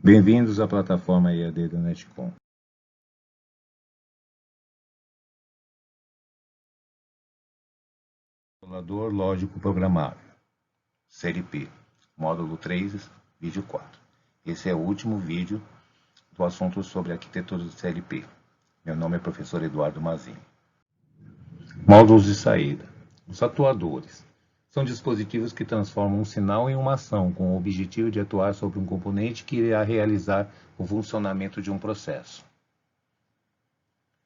Bem-vindos à plataforma EAD da Netcom. Controlador lógico programável, CLP, módulo 3, vídeo 4. Esse é o último vídeo do assunto sobre arquitetura do CLP. Meu nome é professor Eduardo Mazini. Módulos de saída. Os atuadores são dispositivos que transformam um sinal em uma ação, com o objetivo de atuar sobre um componente que irá realizar o funcionamento de um processo.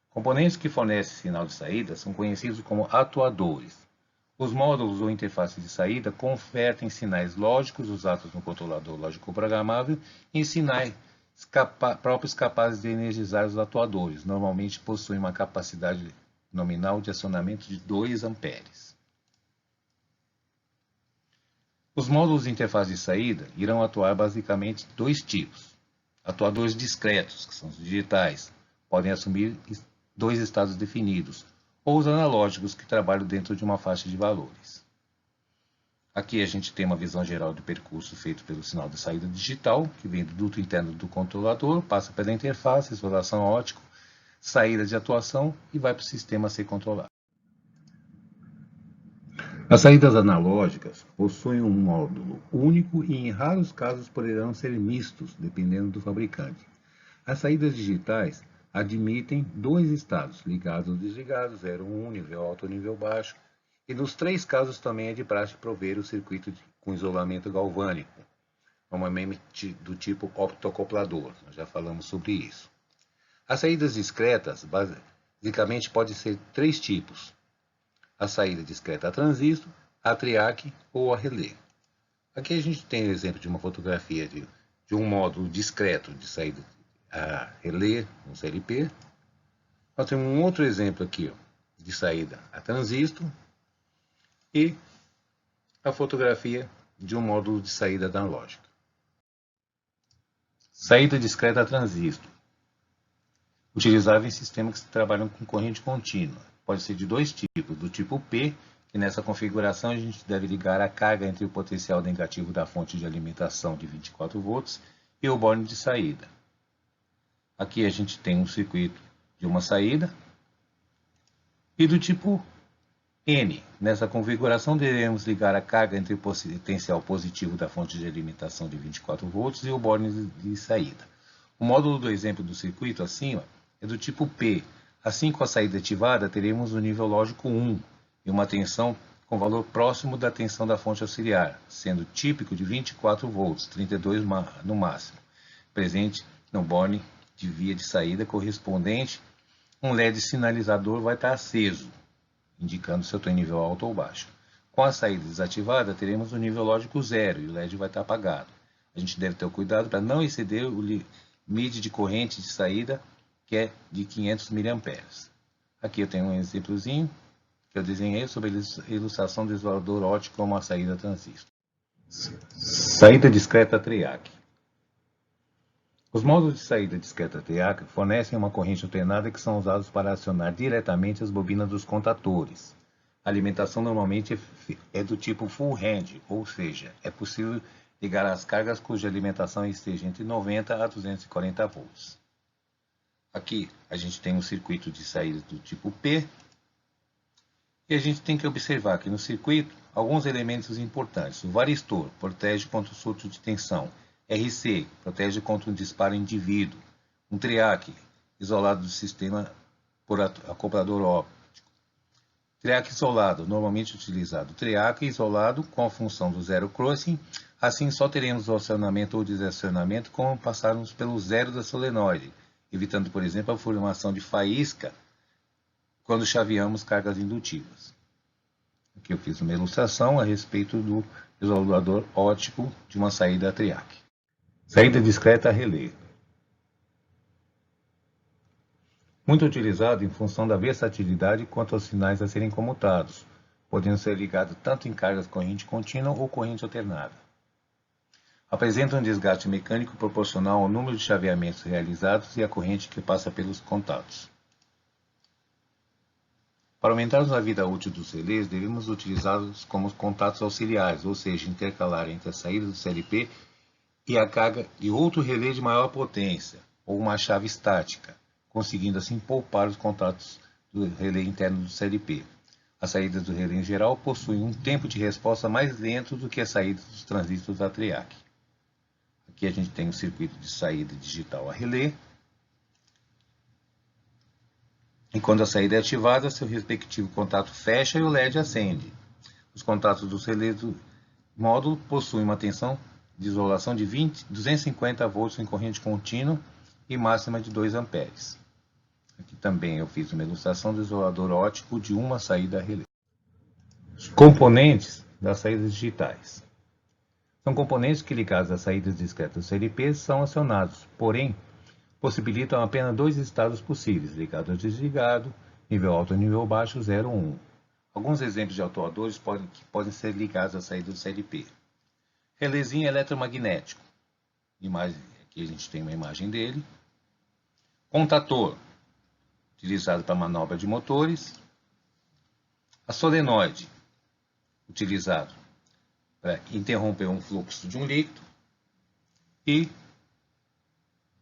Componentes que fornecem sinal de saída são conhecidos como atuadores. Os módulos ou interfaces de saída convertem sinais lógicos usados no controlador lógico programável em sinais próprios capazes de energizar os atuadores. Normalmente possuem uma capacidade nominal de acionamento de 2 amperes. Os módulos de interface de saída irão atuar basicamente de 2 tipos. Atuadores discretos, que são os digitais, podem assumir 2 estados definidos, ou os analógicos, que trabalham dentro de uma faixa de valores. Aqui a gente tem uma visão geral do percurso feito pelo sinal de saída digital, que vem do duto interno do controlador, passa pela interface, isolação ótica, saída de atuação e vai para o sistema a ser controlado. As saídas analógicas possuem um módulo único e em raros casos poderão ser mistos, dependendo do fabricante. As saídas digitais admitem 2 estados, ligados ou desligados, 0, 1, nível alto ou nível baixo, e nos 3 casos também é de praxe prover o circuito com isolamento galvânico, normalmente do tipo optocoplador, nós já falamos sobre isso. As saídas discretas, basicamente, podem ser 3 tipos: a saída discreta a transistor, a triac ou a relé. Aqui a gente tem o exemplo de uma fotografia de um módulo discreto de saída a relé, um CLP. Nós temos um outro exemplo aqui, ó, de saída a transistor e a fotografia de um módulo de saída analógica. Saída discreta a transistor. Utilizável em sistemas que trabalham com corrente contínua. Pode ser de 2 tipos, do tipo P, que nessa configuração a gente deve ligar a carga entre o potencial negativo da fonte de alimentação de 24 volts e o borne de saída. Aqui a gente tem um circuito de uma saída. E do tipo N, nessa configuração devemos ligar a carga entre o potencial positivo da fonte de alimentação de 24 volts e o borne de saída. O módulo do exemplo do circuito acima é do tipo P. Assim, com a saída ativada, teremos o nível lógico 1 e uma tensão com valor próximo da tensão da fonte auxiliar, sendo típico de 24 volts, 32 no máximo, presente no borne de via de saída correspondente. Um LED sinalizador vai estar aceso, indicando se eu estou em nível alto ou baixo. Com a saída desativada, teremos o nível lógico 0 e o LED vai estar apagado. A gente deve ter o cuidado para não exceder o limite de corrente de saída, que é de 500 mA. Aqui eu tenho um exemplozinho que eu desenhei sobre a ilustração do isolador óptico como a saída transistor. Saída discreta triac. Os módulos de saída discreta triac fornecem uma corrente alternada que são usados para acionar diretamente as bobinas dos contadores. A alimentação normalmente é do tipo full range, ou seja, é possível ligar as cargas cuja alimentação esteja entre 90 a 240 volts. Aqui a gente tem um circuito de saída do tipo P, e a gente tem que observar aqui no circuito alguns elementos importantes. O varistor protege contra o surto de tensão. RC protege contra um disparo indivíduo. Um triac isolado do sistema por acoplador óptico. Triac isolado, normalmente utilizado. Triac isolado com a função do zero crossing. Assim só teremos o acionamento ou desacionamento como passarmos pelo zero da solenoide, evitando, por exemplo, a formação de faísca quando chaveamos cargas indutivas. Aqui eu fiz uma ilustração a respeito do isolador óptico de uma saída triac. Saída discreta a relé. Muito utilizado em função da versatilidade quanto aos sinais a serem comutados, podendo ser ligado tanto em cargas corrente contínua ou corrente alternada. Apresenta um desgaste mecânico proporcional ao número de chaveamentos realizados e à corrente que passa pelos contatos. Para aumentarmos a vida útil dos relés, devemos utilizá-los como contatos auxiliares, ou seja, intercalar entre a saída do CLP e a carga de outro relé de maior potência, ou uma chave estática, conseguindo assim poupar os contatos do relé interno do CLP. As saídas do relé em geral possuem um tempo de resposta mais lento do que as saídas dos transistores da TRIAC. Aqui a gente tem um circuito de saída digital a relé. E quando a saída é ativada, seu respectivo contato fecha e o LED acende. Os contatos dos relés do módulo possuem uma tensão de isolação de 250 volts em corrente contínua e máxima de 2 amperes. Aqui também eu fiz uma ilustração do isolador óptico de uma saída a relé. Os componentes das saídas digitais. São componentes que, ligados às saídas discretas do CLP, são acionados, porém, possibilitam apenas dois estados possíveis, ligado ou desligado, nível alto ou nível baixo, 0 ou 1. Alguns exemplos de atuadores podem ser ligados à saída do CLP. Relézinho eletromagnético. Aqui a gente tem uma imagem dele. Contator, utilizado para manobra de motores. A solenoide, utilizado para interromper um fluxo de um líquido. E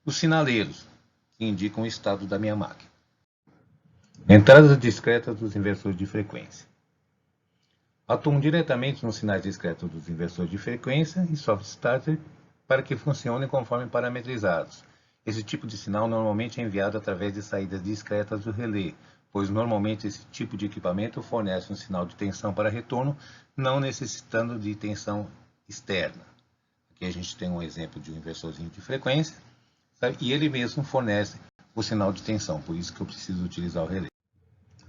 os sinaleiros, que indicam o estado da minha máquina. Entradas discretas dos inversores de frequência. Atuam diretamente nos sinais discretos dos inversores de frequência e soft starter para que funcionem conforme parametrizados. Esse tipo de sinal normalmente é enviado através de saídas discretas do relé, pois normalmente esse tipo de equipamento fornece um sinal de tensão para retorno, não necessitando de tensão externa. Aqui a gente tem um exemplo de um inversorzinho de frequência, e ele mesmo fornece o sinal de tensão, por isso que eu preciso utilizar o relé.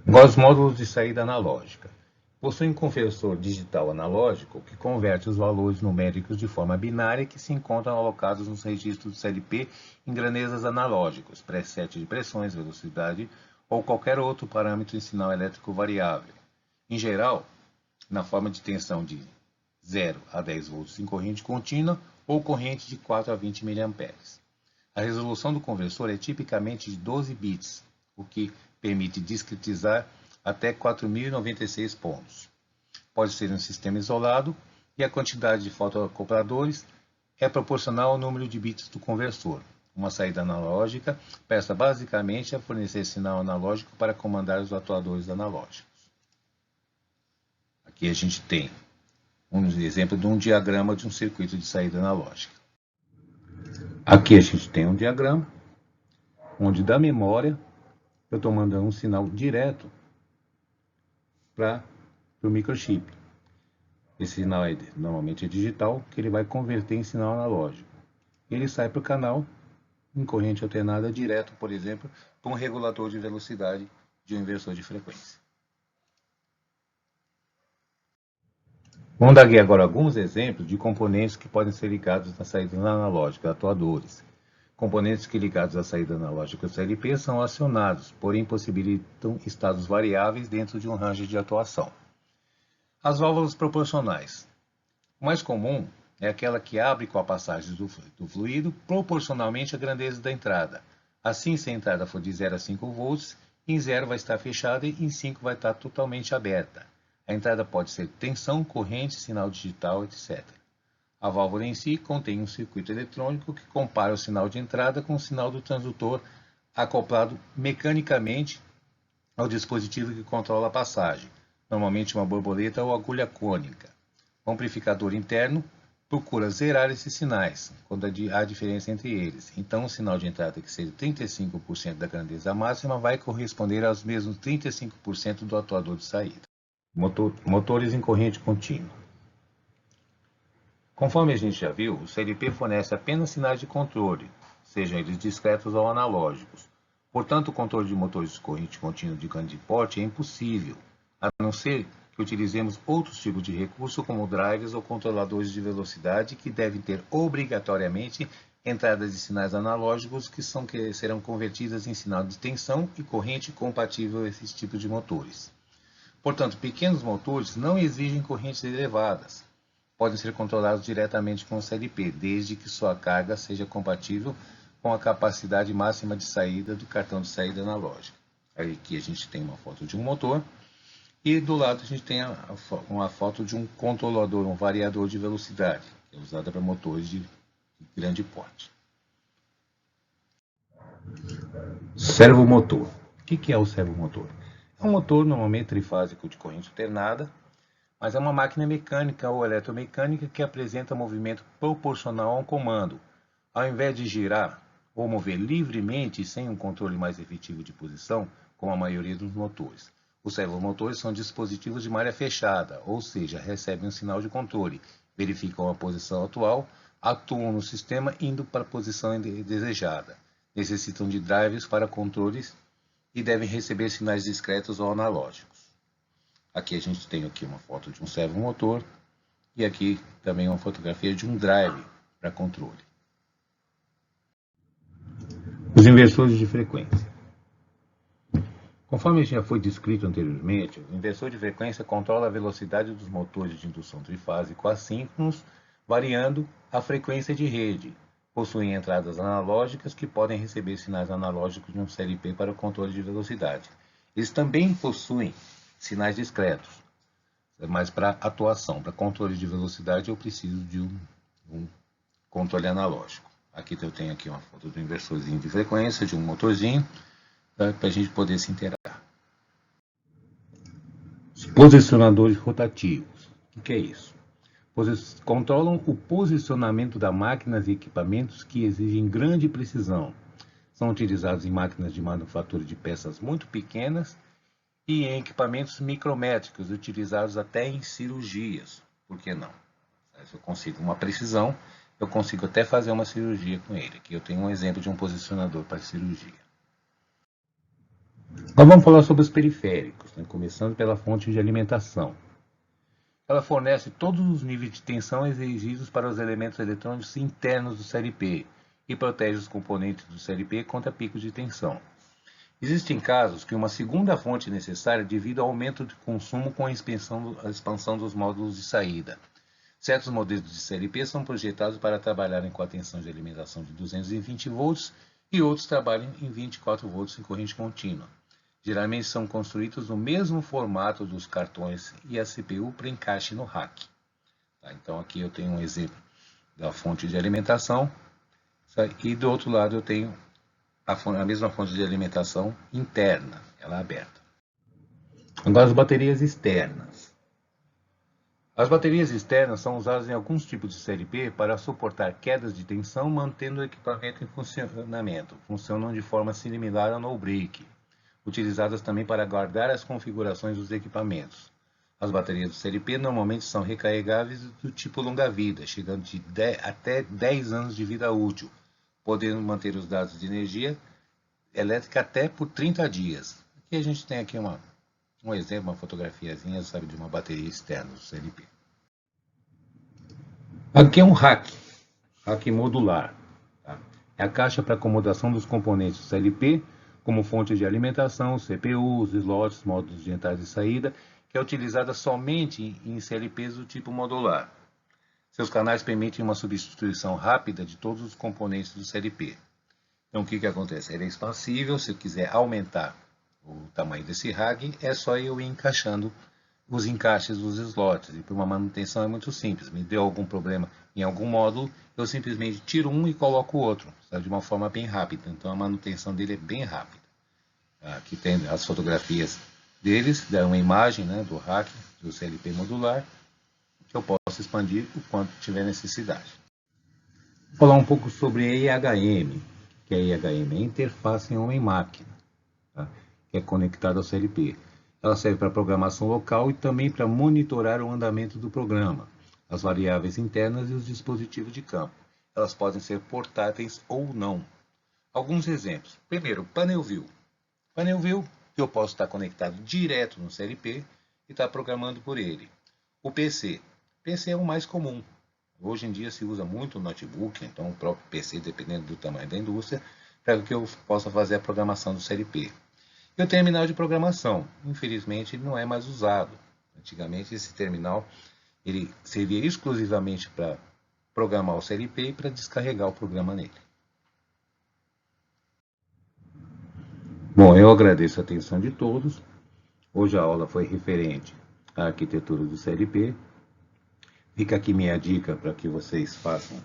Agora os módulos de saída analógica. Possuem um conversor digital analógico que converte os valores numéricos de forma binária que se encontram alocados nos registros do CLP em grandezas analógicos, preset de pressões, velocidade ou qualquer outro parâmetro em sinal elétrico variável. Em geral, na forma de tensão de 0 a 10 volts em corrente contínua ou corrente de 4 a 20 mA. A resolução do conversor é tipicamente de 12 bits, o que permite discretizar até 4.096 pontos. Pode ser um sistema isolado e a quantidade de fotoacopladores é proporcional ao número de bits do conversor. Uma saída analógica presta basicamente a fornecer sinal analógico para comandar os atuadores analógicos. Aqui a gente tem um exemplo de um diagrama de um circuito de saída analógica. Aqui a gente tem um diagrama onde da memória eu estou mandando um sinal direto para o microchip. Esse sinal normalmente é digital, que ele vai converter em sinal analógico. Ele sai para o canal em corrente alternada direto, por exemplo, para um regulador de velocidade de um inversor de frequência. Vamos dar aqui agora alguns exemplos de componentes que podem ser ligados na saída analógica, atuadores. Componentes que ligados à saída analógica CLP são acionados, porém possibilitam estados variáveis dentro de um range de atuação. As válvulas proporcionais. O mais comum é aquela que abre com a passagem do fluido proporcionalmente à grandeza da entrada. Assim, se a entrada for de 0 a 5 volts, em 0 vai estar fechada e em 5 vai estar totalmente aberta. A entrada pode ser tensão, corrente, sinal digital, etc. A válvula em si contém um circuito eletrônico que compara o sinal de entrada com o sinal do transdutor acoplado mecanicamente ao dispositivo que controla a passagem, normalmente uma borboleta ou agulha cônica. O amplificador interno procura zerar esses sinais, quando há diferença entre eles. Então, o sinal de entrada que seja 35% da grandeza máxima vai corresponder aos mesmos 35% do atuador de saída. Motores em corrente contínua. Conforme a gente já viu, o CLP fornece apenas sinais de controle, sejam eles discretos ou analógicos. Portanto, o controle de motores de corrente contínua de grande porte é impossível, a não ser que utilizemos outros tipos de recurso, como drivers ou controladores de velocidade, que devem ter obrigatoriamente entradas de sinais analógicos que serão convertidas em sinal de tensão e corrente compatível a esses tipos de motores. Portanto, pequenos motores não exigem correntes elevadas. Podem ser controlados diretamente com o CLP, desde que sua carga seja compatível com a capacidade máxima de saída do cartão de saída analógica. Aqui a gente tem uma foto de um motor e do lado a gente tem uma foto de um controlador, um variador de velocidade, que é usado para motores de de grande porte. Servomotor. O que é o servomotor? É um motor normalmente trifásico de corrente alternada, mas é uma máquina mecânica ou eletromecânica que apresenta movimento proporcional a um comando. Ao invés de girar ou mover livremente sem um controle mais efetivo de posição, como a maioria dos motores. Os servomotores são dispositivos de malha fechada, ou seja, recebem um sinal de controle, verificam a posição atual, atuam no sistema indo para a posição desejada. Necessitam de drivers para controles e devem receber sinais discretos ou analógicos. Aqui a gente tem aqui uma foto de um servomotor e aqui também uma fotografia de um drive para controle. Os inversores de frequência. Conforme já foi descrito anteriormente, o inversor de frequência controla a velocidade dos motores de indução trifásico assíncronos, variando a frequência de rede. Possuem entradas analógicas que podem receber sinais analógicos de um CLP para o controle de velocidade. Eles também possuem sinais discretos, mas para atuação, para controle de velocidade, eu preciso de um controle analógico. Aqui eu tenho aqui uma foto do inversorzinho de frequência, de um motorzinho, para a gente poder se inteirar. Os posicionadores rotativos. O que é isso? Controlam o posicionamento das máquinas e equipamentos que exigem grande precisão. São utilizados em máquinas de manufatura de peças muito pequenas e em equipamentos micrométricos, utilizados até em cirurgias. Por que não? Se eu consigo uma precisão, eu consigo até fazer uma cirurgia com ele. Aqui eu tenho um exemplo de um posicionador para cirurgia. Agora vamos falar sobre os periféricos, começando pela fonte de alimentação. Ela fornece todos os níveis de tensão exigidos para os elementos eletrônicos internos do CLP e protege os componentes do CLP contra picos de tensão. Existem casos que uma segunda fonte é necessária devido ao aumento de consumo com a expansão dos módulos de saída. Certos modelos de CLP são projetados para trabalharem com a tensão de alimentação de 220 volts e outros trabalham em 24 volts em corrente contínua. Geralmente são construídos no mesmo formato dos cartões e a CPU para encaixe no rack. Então aqui eu tenho um exemplo da fonte de alimentação e do outro lado eu tenho a mesma fonte de alimentação interna, ela é aberta. Agora as baterias externas. As baterias externas são usadas em alguns tipos de CLP para suportar quedas de tensão, mantendo o equipamento em funcionamento. Funcionam de forma similar ao no-break. Utilizadas também para guardar as configurações dos equipamentos. As baterias do CLP normalmente são recarregáveis do tipo longa-vida, chegando até 10 anos de vida útil, podendo manter os dados de energia elétrica até por 30 dias. Aqui a gente tem aqui um exemplo, uma fotografiazinha, sabe, de uma bateria externa do CLP. Aqui é um rack modular. Tá? É a caixa para acomodação dos componentes do CLP, como fonte de alimentação, CPUs, slots, módulos de entrada e saída, que é utilizada somente em CLPs do tipo modular. Seus canais permitem uma substituição rápida de todos os componentes do CLP. Então, o que acontece? Ele é expansível, se eu quiser aumentar o tamanho desse rack, é só eu ir encaixando os encaixes dos slots. E para uma manutenção é muito simples. Me deu algum problema em algum módulo, eu simplesmente tiro um e coloco o outro, sabe, de uma forma bem rápida. Então a manutenção dele é bem rápida. Aqui tem as fotografias deles, dá uma imagem, do rack do CLP modular, que eu posso expandir o quanto tiver necessidade. Vou falar um pouco sobre EIHM, que é EIHM, é interface homem-máquina, tá? Que é conectada ao CLP. Ela serve para programação local e também para monitorar o andamento do programa, as variáveis internas e os dispositivos de campo. Elas podem ser portáteis ou não. Alguns exemplos. Primeiro, Panel View. Panel View, que eu posso estar conectado direto no CLP e estar programando por ele. O PC. PC é o mais comum. Hoje em dia se usa muito o notebook, então o próprio PC, dependendo do tamanho da indústria, para que eu possa fazer a programação do CLP. E o terminal de programação, infelizmente, ele não é mais usado. Antigamente esse terminal ele servia exclusivamente para programar o CLP e para descarregar o programa nele. Bom, eu agradeço a atenção de todos. Hoje a aula foi referente à arquitetura do CLP. Fica aqui minha dica para que vocês façam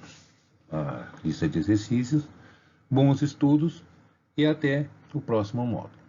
a lista de exercícios. Bons estudos e até o próximo módulo.